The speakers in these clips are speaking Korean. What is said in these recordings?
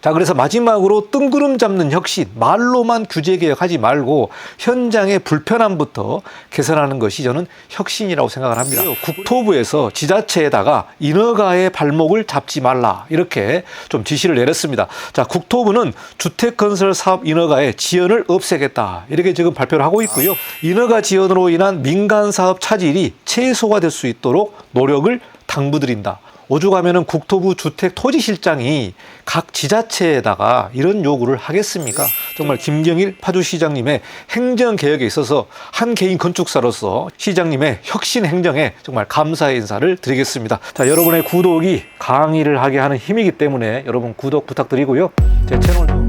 자, 그래서 마지막으로 뜬구름 잡는 혁신, 말로만 규제 개혁하지 말고 현장의 불편함부터 개선하는 것이 저는 혁신이라고 생각을 합니다. 국토부에서 지자체에다가 인허가의 발목을 잡지 말라, 이렇게 좀 지시를 내렸습니다. 자, 국토부는 주택건설 사업 인허가의 지연을 없애겠다, 이렇게 지금 발표를 하고 있고요. 인허가 지연으로 인한 민간 사업 차질이 최소화 될 수 있도록 노력을 당부드린다. 오죽하면은 국토부 주택토지실장이 각 지자체에다가 이런 요구를 하겠습니까? 정말 김경일 파주시장님의 행정개혁에 있어서 한 개인 건축사로서 시장님의 혁신 행정에 정말 감사의 인사를 드리겠습니다. 자, 여러분의 구독이 강의를 하게 하는 힘이기 때문에 여러분 구독 부탁드리고요. 제 채널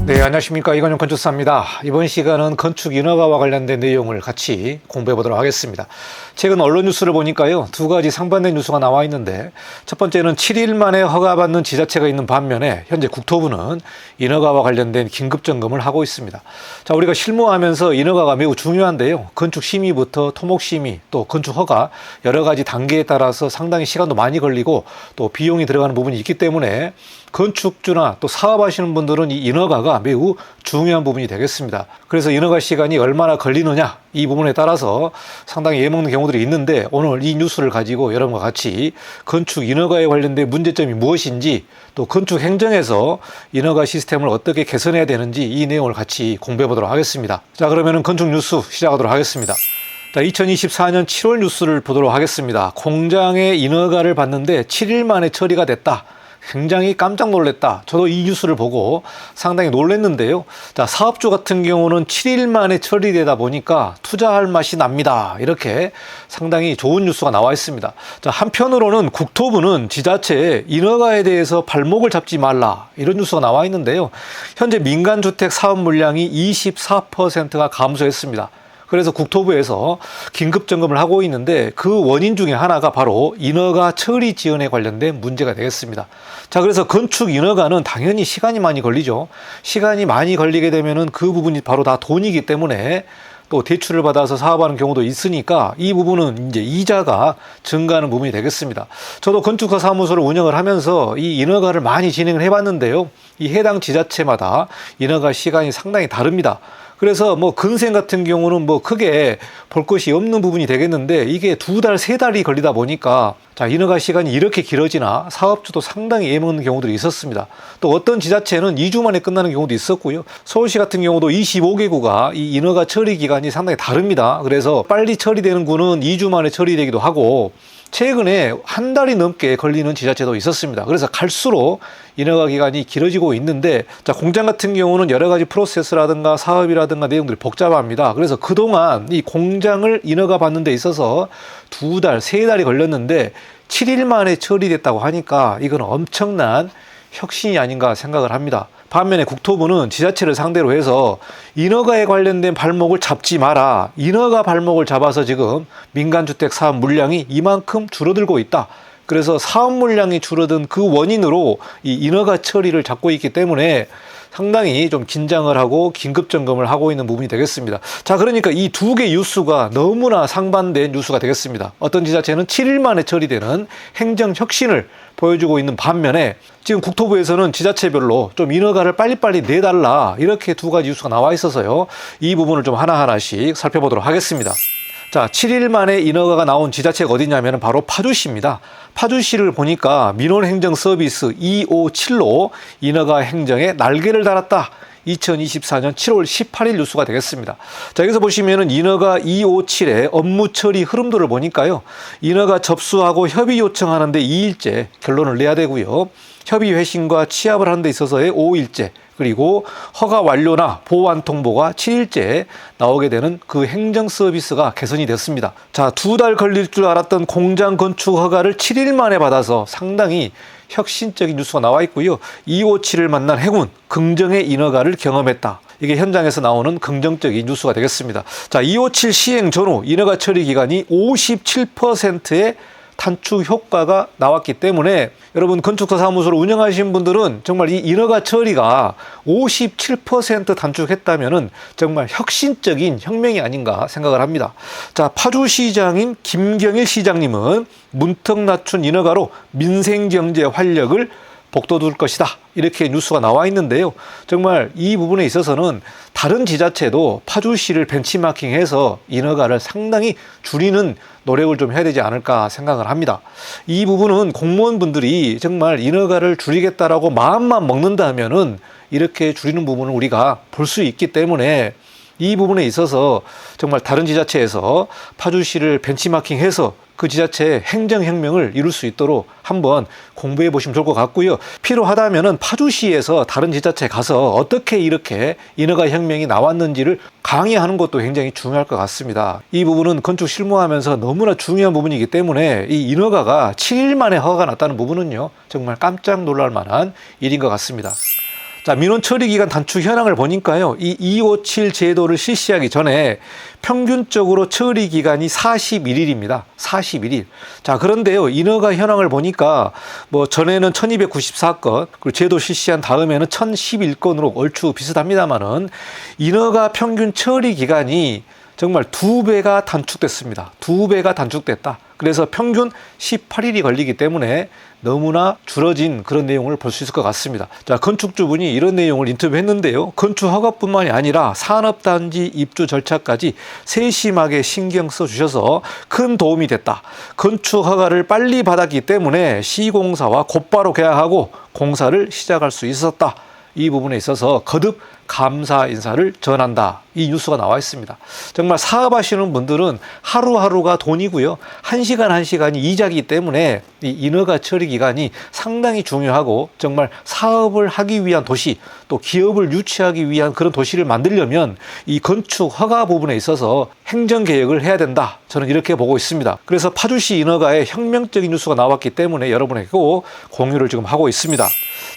네, 안녕하십니까. 이건영 건축사입니다. 이번 시간은 건축 인허가와 관련된 내용을 같이 공부해 보도록 하겠습니다. 최근 언론 뉴스를 보니까요, 두 가지 상반된 뉴스가 나와 있는데, 첫 번째는 7일 만에 허가받는 지자체가 있는 반면에 현재 국토부는 인허가와 관련된 긴급 점검을 하고 있습니다. 자, 우리가 실무하면서 인허가가 매우 중요한데요, 건축 심의부터 토목 심의, 또 건축 허가 여러 가지 단계에 따라서 상당히 시간도 많이 걸리고 또 비용이 들어가는 부분이 있기 때문에 건축주나 또 사업하시는 분들은 이 인허가가 매우 중요한 부분이 되겠습니다. 그래서 인허가 시간이 얼마나 걸리느냐, 이 부분에 따라서 상당히 예먹는 경우들이 있는데, 오늘 이 뉴스를 가지고 여러분과 같이 건축 인허가에 관련된 문제점이 무엇인지, 또 건축 행정에서 인허가 시스템을 어떻게 개선해야 되는지, 이 내용을 같이 공부해 보도록 하겠습니다. 자, 그러면은 건축 뉴스 시작하도록 하겠습니다. 자, 2024년 7월 뉴스를 보도록 하겠습니다. 공장의 인허가를 받는데 7일 만에 처리가 됐다. 굉장히 깜짝 놀랐다. 저도 이 뉴스를 보고 상당히 놀랐는데요. 자, 사업주 같은 경우는 7일 만에 처리되다 보니까 투자할 맛이 납니다, 이렇게 상당히 좋은 뉴스가 나와 있습니다. 자, 한편으로는 국토부는 지자체에 인허가에 대해서 발목을 잡지 말라, 이런 뉴스가 나와 있는데요. 현재 민간주택 사업 물량이 24%가 감소했습니다. 그래서 국토부에서 긴급 점검을 하고 있는데, 그 원인 중에 하나가 바로 인허가 처리 지연에 관련된 문제가 되겠습니다. 자, 그래서 건축 인허가는 당연히 시간이 많이 걸리죠. 시간이 많이 걸리게 되면은 그 부분이 바로 다 돈이기 때문에 또 대출을 받아서 사업하는 경우도 있으니까 이 부분은 이제 이자가 증가하는 부분이 되겠습니다. 저도 건축사 사무소를 운영을 하면서 이 인허가를 많이 진행을 해봤는데요. 이 해당 지자체마다 인허가 시간이 상당히 다릅니다. 그래서 뭐 근생 같은 경우는 뭐 크게 볼 것이 없는 부분이 되겠는데, 이게 2달, 3달이 걸리다 보니까 자, 인허가 시간이 이렇게 길어지나 사업주도 상당히 애먹는 경우들이 있었습니다. 또 어떤 지자체는 2주 만에 끝나는 경우도 있었고요. 서울시 같은 경우도 25개구가 이 인허가 처리 기간이 상당히 다릅니다. 그래서 빨리 처리되는 구는 2주 만에 처리되기도 하고, 최근에 한 달이 넘게 걸리는 지자체도 있었습니다. 그래서 갈수록 인허가 기간이 길어지고 있는데, 자, 공장 같은 경우는 여러 가지 프로세스라든가 사업이라든가 내용들이 복잡합니다. 그래서 그동안 이 공장을 인허가 받는 데 있어서 2달, 3달이 걸렸는데 7일 만에 처리됐다고 하니까 이건 엄청난 혁신이 아닌가 생각을 합니다. 반면에 국토부는 지자체를 상대로 해서 인허가에 관련된 발목을 잡지 마라. 인허가 발목을 잡아서 지금 민간주택 사업 물량이 이만큼 줄어들고 있다. 그래서 사업 물량이 줄어든 그 원인으로 이 인허가 처리를 잡고 있기 때문에 상당히 좀 긴장을 하고 긴급 점검을 하고 있는 부분이 되겠습니다. 자, 그러니까 이 두 개 뉴스가 너무나 상반된 뉴스가 되겠습니다. 어떤 지자체는 7일 만에 처리되는 행정 혁신을 보여주고 있는 반면에, 지금 국토부에서는 지자체별로 좀 인허가를 빨리빨리 내달라, 이렇게 두 가지 뉴스가 나와 있어서요. 이 부분을 좀 하나하나씩 살펴보도록 하겠습니다. 자, 7일 만에 인허가가 나온 지자체가 어디냐면 바로 파주시입니다. 파주시를 보니까 민원행정 서비스 257로 인허가 행정에 날개를 달았다. 2024년 7월 18일 뉴스가 되겠습니다. 자, 여기서 보시면은 인허가 257의 업무 처리 흐름도를 보니까요, 인허가 접수하고 협의 요청하는데 2일째 결론을 내야 되고요. 협의 회신과 취합을 하는 데 있어서의 5일째, 그리고 허가 완료나 보완 통보가 7일째 나오게 되는 그 행정 서비스가 개선이 됐습니다. 자, 2달 걸릴 줄 알았던 공장 건축 허가를 7일 만에 받아서 상당히 혁신적인 뉴스가 나와 있고요. 257을 만난 행운, 긍정의 인허가를 경험했다. 이게 현장에서 나오는 긍정적인 뉴스가 되겠습니다. 자, 257 시행 전후 인허가 처리 기간이 57%의 단축 효과가 나왔기 때문에 여러분 건축사 사무소를 운영하시는 분들은 정말 이 인허가 처리가 57% 단축했다면은 정말 혁신적인 혁명이 아닌가 생각을 합니다. 자, 파주시장인 김경일 시장님은 문턱 낮춘 인허가로 민생경제 활력을 복돋울 것이다. 이렇게 뉴스가 나와 있는데요. 정말 이 부분에 있어서는 다른 지자체도 파주시를 벤치마킹해서 인허가를 상당히 줄이는 노력을 좀 해야 되지 않을까 생각을 합니다. 이 부분은 공무원분들이 정말 인허가를 줄이겠다라고 마음만 먹는다면은 이렇게 줄이는 부분을 우리가 볼 수 있기 때문에 이 부분에 있어서 정말 다른 지자체에서 파주시를 벤치마킹해서 그 지자체의 행정혁명을 이룰 수 있도록 한번 공부해 보시면 좋을 것 같고요. 필요하다면은 파주시에서 다른 지자체에 가서 어떻게 이렇게 인허가 혁명이 나왔는지를 강의하는 것도 굉장히 중요할 것 같습니다. 이 부분은 건축 실무하면서 너무나 중요한 부분이기 때문에 이 인허가가 7일 만에 허가가 났다는 부분은요, 정말 깜짝 놀랄 만한 일인 것 같습니다. 자, 민원 처리 기간 단축 현황을 보니까요, 이 257 제도를 실시하기 전에 평균적으로 처리 기간이 41일입니다. 41일. 자, 그런데요, 인허가 현황을 보니까 뭐 전에는 1294건, 그리고 제도 실시한 다음에는 1011건으로 얼추 비슷합니다만은 인허가 평균 처리 기간이 정말 2배가 단축됐습니다. 2배가 단축됐다. 그래서 평균 18일이 걸리기 때문에 너무나 줄어진 그런 내용을 볼 수 있을 것 같습니다. 자, 건축주분이 이런 내용을 인터뷰했는데요. 건축 허가뿐만이 아니라 산업단지 입주 절차까지 세심하게 신경 써주셔서 큰 도움이 됐다. 건축 허가를 빨리 받았기 때문에 시공사와 곧바로 계약하고 공사를 시작할 수 있었다. 이 부분에 있어서 거듭 감사 인사를 전한다. 이 뉴스가 나와 있습니다. 정말 사업하시는 분들은 하루하루가 돈이고요. 한 시간이 이자이기 때문에 이 인허가 처리 기간이 상당히 중요하고 정말 사업을 하기 위한 도시, 또 기업을 유치하기 위한 그런 도시를 만들려면 이 건축 허가 부분에 있어서 행정개혁을 해야 된다. 저는 이렇게 보고 있습니다. 그래서 파주시 인허가에 혁명적인 뉴스가 나왔기 때문에 여러분에게 꼭 공유를 지금 하고 있습니다.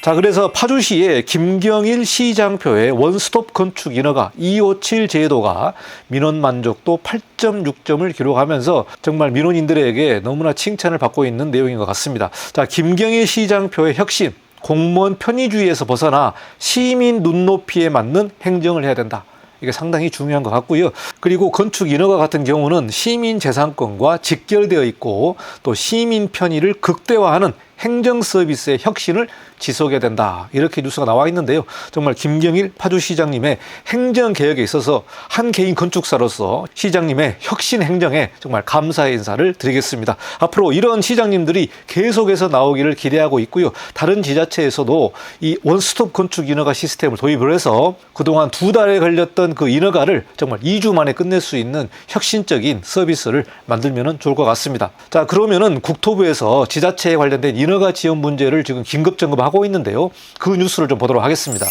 자, 그래서 파주시의 김경일 시장표의 원스톱 건축 인허가 257 제도가 민원 만족도 8.6점을 기록하면서 정말 민원인들에게 너무나 칭찬을 받고 있는 내용인 것 같습니다. 자, 김경일 시장표의 혁신, 공무원 편의주의에서 벗어나 시민 눈높이에 맞는 행정을 해야 된다. 이게 상당히 중요한 것 같고요. 그리고 건축 인허가 같은 경우는 시민 재산권과 직결되어 있고 또 시민 편의를 극대화하는 행정 서비스의 혁신을 지속해야 된다. 이렇게 뉴스가 나와 있는데요. 정말 김경일 파주시장님의 행정개혁에 있어서 한 개인 건축사로서 시장님의 혁신 행정에 정말 감사의 인사를 드리겠습니다. 앞으로 이런 시장님들이 계속해서 나오기를 기대하고 있고요. 다른 지자체에서도 이 원스톱 건축 인허가 시스템을 도입을 해서 그동안 2달에 걸렸던 그 인허가를 정말 2주 만에 끝낼 수 있는 혁신적인 서비스를 만들면 좋을 것 같습니다. 자, 그러면은 국토부에서 지자체에 관련된 인허가 지원 문제를 지금 긴급 점검하고 있는데요. 그 뉴스를 좀 보도록 하겠습니다.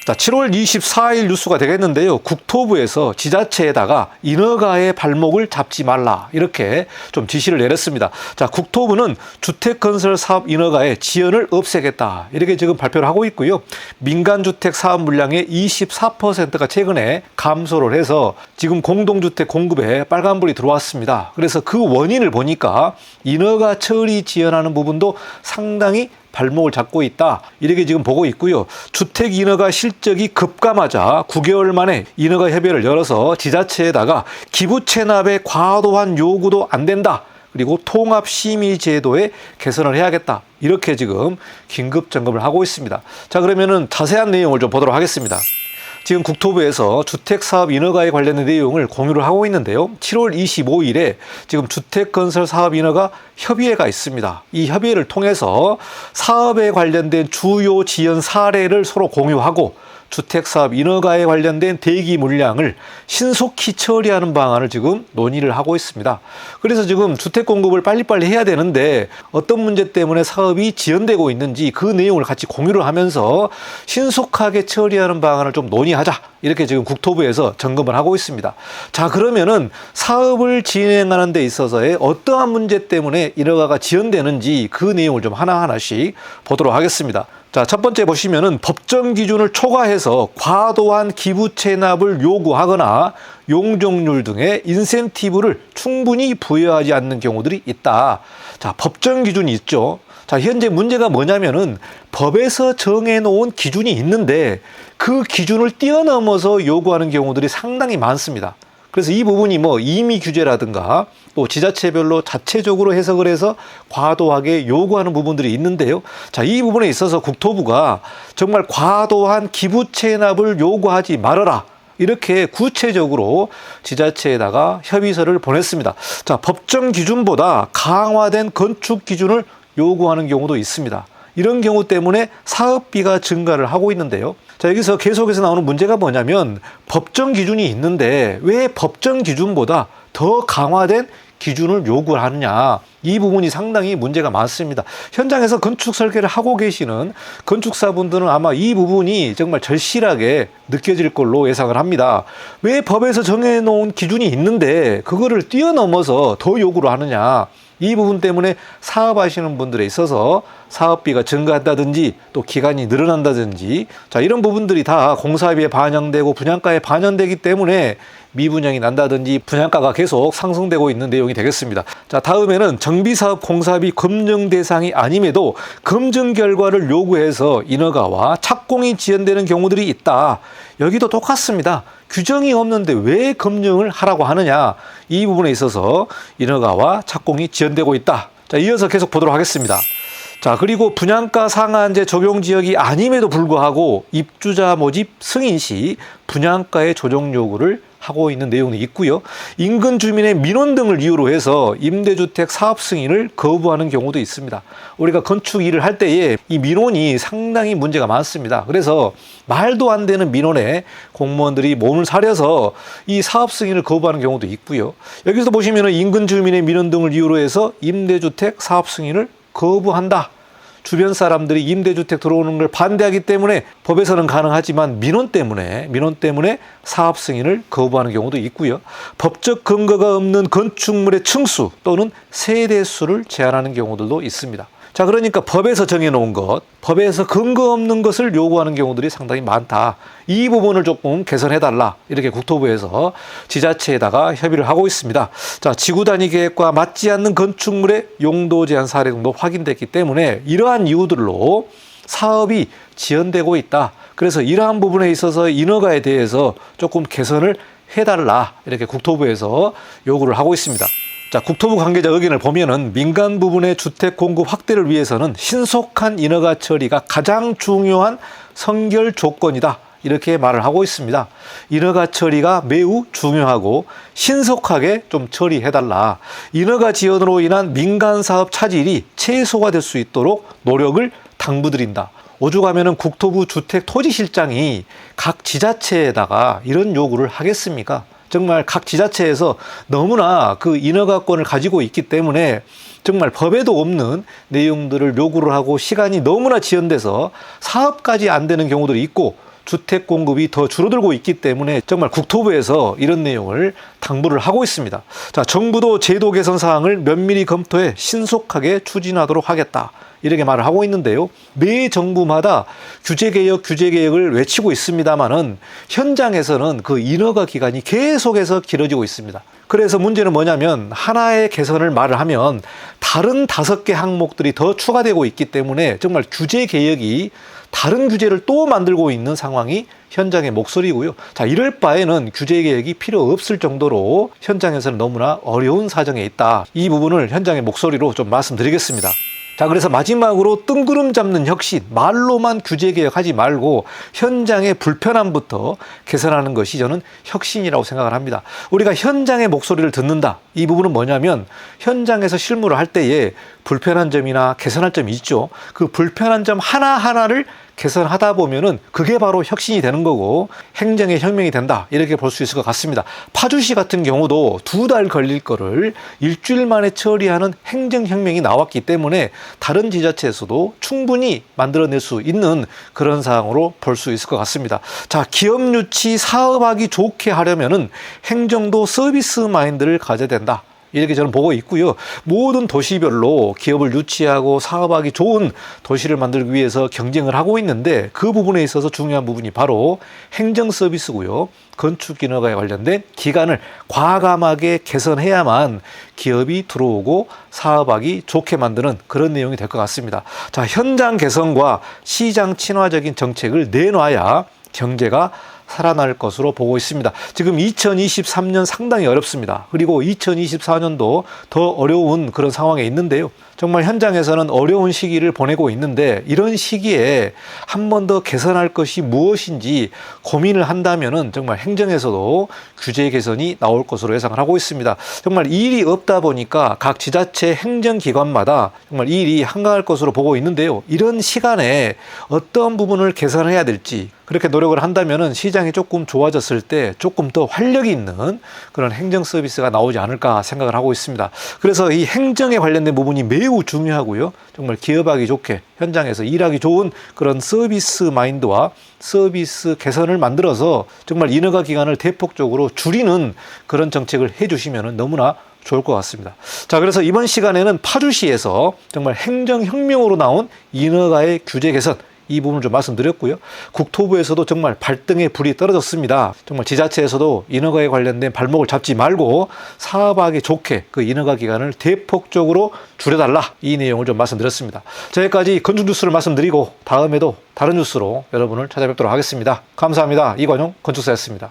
자, 7월 24일 뉴스가 되겠는데요. 국토부에서 지자체에다가 인허가의 발목을 잡지 말라 이렇게 좀 지시를 내렸습니다. 자, 국토부는 주택건설 사업 인허가의 지연을 없애겠다 이렇게 지금 발표를 하고 있고요. 민간주택 사업 물량의 24%가 최근에 감소를 해서 지금 공동주택 공급에 빨간불이 들어왔습니다. 그래서 그 원인을 보니까 인허가 처리 지연하는 부분도 상당히 발목을 잡고 있다. 이렇게 지금 보고 있고요. 주택 인허가 실적이 급감하자 9개월 만에 인허가 협의회를 열어서 지자체에다가 기부 체납의 과도한 요구도 안 된다. 그리고 통합 심의 제도에 개선을 해야겠다. 이렇게 지금 긴급 점검을 하고 있습니다. 자, 그러면은 자세한 내용을 좀 보도록 하겠습니다. 지금 국토부에서 주택사업 인허가에 관련된 내용을 공유를 하고 있는데요. 7월 25일에 지금 주택건설 사업 인허가 협의회가 있습니다. 이 협의회를 통해서 사업에 관련된 주요 지연 사례를 서로 공유하고 주택사업 인허가에 관련된 대기 물량을 신속히 처리하는 방안을 지금 논의를 하고 있습니다. 그래서 지금 주택 공급을 빨리빨리 해야 되는데 어떤 문제 때문에 사업이 지연되고 있는지 그 내용을 같이 공유를 하면서 신속하게 처리하는 방안을 좀 논의하자. 이렇게 지금 국토부에서 점검을 하고 있습니다. 자, 그러면은 사업을 진행하는 데 있어서의 어떠한 문제 때문에 인허가가 지연되는지 그 내용을 좀 하나하나씩 보도록 하겠습니다. 자, 첫 번째 보시면은 법정 기준을 초과해서 과도한 기부 체납을 요구하거나 용적률 등의 인센티브를 충분히 부여하지 않는 경우들이 있다. 자, 법정 기준이 있죠. 자, 현재 문제가 뭐냐면은 법에서 정해놓은 기준이 있는데 그 기준을 뛰어넘어서 요구하는 경우들이 상당히 많습니다. 그래서 이 부분이 임의 규제라든가 또 지자체별로 자체적으로 해석을 해서 과도하게 요구하는 부분들이 있는데요. 자, 이 부분에 있어서 국토부가 정말 과도한 기부 체납을 요구하지 말아라, 이렇게 구체적으로 지자체에다가 협의서를 보냈습니다. 자, 법정 기준보다 강화된 건축 기준을 요구하는 경우도 있습니다. 이런 경우 때문에 사업비가 증가를 하고 있는데요. 자, 여기서 계속해서 나오는 문제가 뭐냐면 법정 기준이 있는데 왜 법정 기준보다 더 강화된 기준을 요구를 하느냐, 이 부분이 상당히 문제가 많습니다. 현장에서 건축 설계를 하고 계시는 건축사분들은 아마 이 부분이 정말 절실하게 느껴질 걸로 예상을 합니다. 왜 법에서 정해놓은 기준이 있는데 그거를 뛰어넘어서 더 요구를 하느냐, 이 부분 때문에 사업하시는 분들에 있어서 사업비가 증가한다든지 또 기간이 늘어난다든지, 자, 이런 부분들이 다 공사비에 반영되고 분양가에 반영되기 때문에 미분양이 난다든지 분양가가 계속 상승되고 있는 내용이 되겠습니다. 자, 다음에는 정비사업 공사비 검증 대상이 아님에도 검증 결과를 요구해서 인허가와 착공이 지연되는 경우들이 있다. 여기도 똑같습니다. 규정이 없는데 왜 검증을 하라고 하느냐, 이 부분에 있어서 인허가와 착공이 지연되고 있다. 자, 이어서 계속 보도록 하겠습니다. 자, 그리고 분양가 상한제 적용 지역이 아님에도 불구하고 입주자 모집 승인 시 분양가의 조정 요구를 하고 있는 내용이 있고요. 인근 주민의 민원 등을 이유로 해서 임대주택 사업 승인을 거부하는 경우도 있습니다. 우리가 건축 일을 할 때에 이 민원이 상당히 문제가 많습니다. 그래서 말도 안 되는 민원에 공무원들이 몸을 사려서 이 사업 승인을 거부하는 경우도 있고요. 여기서 보시면 인근 주민의 민원 등을 이유로 해서 임대주택 사업 승인을 거부한다. 주변 사람들이 임대주택 들어오는 걸 반대하기 때문에 법에서는 가능하지만 민원 때문에 사업 승인을 거부하는 경우도 있고요. 법적 근거가 없는 건축물의 층수 또는 세대수를 제한하는 경우들도 있습니다. 자, 그러니까 법에서 정해놓은 것, 법에서 근거 없는 것을 요구하는 경우들이 상당히 많다. 이 부분을 조금 개선해달라, 이렇게 국토부에서 지자체에다가 협의를 하고 있습니다. 자, 지구 단위 계획과 맞지 않는 건축물의 용도 제한 사례 등도 확인됐기 때문에 이러한 이유들로 사업이 지연되고 있다. 그래서 이러한 부분에 있어서 인허가에 대해서 조금 개선을 해달라, 이렇게 국토부에서 요구를 하고 있습니다. 자, 국토부 관계자 의견을 보면은 민간 부분의 주택 공급 확대를 위해서는 신속한 인허가 처리가 가장 중요한 선결 조건이다, 이렇게 말을 하고 있습니다. 인허가 처리가 매우 중요하고 신속하게 좀 처리해달라. 인허가 지연으로 인한 민간 사업 차질이 최소화 될 수 있도록 노력을 당부드린다. 오죽하면은 국토부 주택토지실장이 각 지자체에다가 이런 요구를 하겠습니까? 정말 각 지자체에서 너무나 그 인허가권을 가지고 있기 때문에 정말 법에도 없는 내용들을 요구를 하고 시간이 너무나 지연돼서 사업까지 안 되는 경우들이 있고 주택 공급이 더 줄어들고 있기 때문에 정말 국토부에서 이런 내용을 당부를 하고 있습니다. 자, 정부도 제도 개선 사항을 면밀히 검토해 신속하게 추진하도록 하겠다, 이렇게 말을 하고 있는데요. 매 정부마다 규제개혁을 외치고 있습니다만은 현장에서는 그 인허가 기간이 계속해서 길어지고 있습니다. 그래서 문제는 뭐냐면 하나의 개선을 말을 하면 다른 5개 항목들이 더 추가되고 있기 때문에 정말 규제개혁이 다른 규제를 또 만들고 있는 상황이 현장의 목소리고요. 자, 이럴 바에는 규제개혁이 필요 없을 정도로 현장에서는 너무나 어려운 사정에 있다. 이 부분을 현장의 목소리로 좀 말씀드리겠습니다. 자, 그래서 마지막으로 뜬구름 잡는 혁신, 말로만 규제개혁하지 말고 현장의 불편함부터 개선하는 것이 저는 혁신이라고 생각을 합니다. 우리가 현장의 목소리를 듣는다. 이 부분은 뭐냐면 현장에서 실무를 할 때에 불편한 점이나 개선할 점이 있죠. 그 불편한 점 하나하나를 개선하다 보면은 그게 바로 혁신이 되는 거고 행정의 혁명이 된다, 이렇게 볼 수 있을 것 같습니다. 파주시 같은 경우도 2달 걸릴 거를 일주일 만에 처리하는 행정혁명이 나왔기 때문에 다른 지자체에서도 충분히 만들어낼 수 있는 그런 상황으로 볼 수 있을 것 같습니다. 자, 기업 유치 사업하기 좋게 하려면은 행정도 서비스 마인드를 가져야 된다, 이렇게 저는 보고 있고요. 모든 도시별로 기업을 유치하고 사업하기 좋은 도시를 만들기 위해서 경쟁을 하고 있는데, 그 부분에 있어서 중요한 부분이 바로 행정 서비스고요. 건축 인허가에 관련된 기간을 과감하게 개선해야만 기업이 들어오고 사업하기 좋게 만드는 그런 내용이 될 것 같습니다. 자, 현장 개선과 시장 친화적인 정책을 내놔야 경제가 살아날 것으로 보고 있습니다. 지금 2023년 상당히 어렵습니다. 그리고 2024년도 더 어려운 그런 상황에 있는데요. 정말 현장에서는 어려운 시기를 보내고 있는데, 이런 시기에 한 번 더 개선할 것이 무엇인지 고민을 한다면은 정말 행정에서도 규제 개선이 나올 것으로 예상을 하고 있습니다. 정말 일이 없다 보니까 각 지자체 행정기관마다 정말 일이 한가할 것으로 보고 있는데요. 이런 시간에 어떤 부분을 개선해야 될지 그렇게 노력을 한다면은 시장이 조금 좋아졌을 때 조금 더 활력이 있는 그런 행정 서비스가 나오지 않을까 생각을 하고 있습니다. 그래서 이 행정에 관련된 부분이 매우 중요하고요. 정말 기업하기 좋게 현장에서 일하기 좋은 그런 서비스 마인드와 서비스 개선을 만들어서 정말 인허가 기간을 대폭적으로 줄이는 그런 정책을 해주시면 너무나 좋을 것 같습니다. 자, 그래서 이번 시간에는 파주시에서 정말 행정혁명으로 나온 인허가의 규제 개선, 이 부분을 좀 말씀드렸고요. 국토부에서도 정말 발등에 불이 떨어졌습니다. 정말 지자체에서도 인허가에 관련된 발목을 잡지 말고 사업하기 좋게 그 인허가 기간을 대폭적으로 줄여달라, 이 내용을 좀 말씀드렸습니다. 자, 여기까지 건축 뉴스를 말씀드리고 다음에도 다른 뉴스로 여러분을 찾아뵙도록 하겠습니다. 감사합니다. 이관용 건축사였습니다.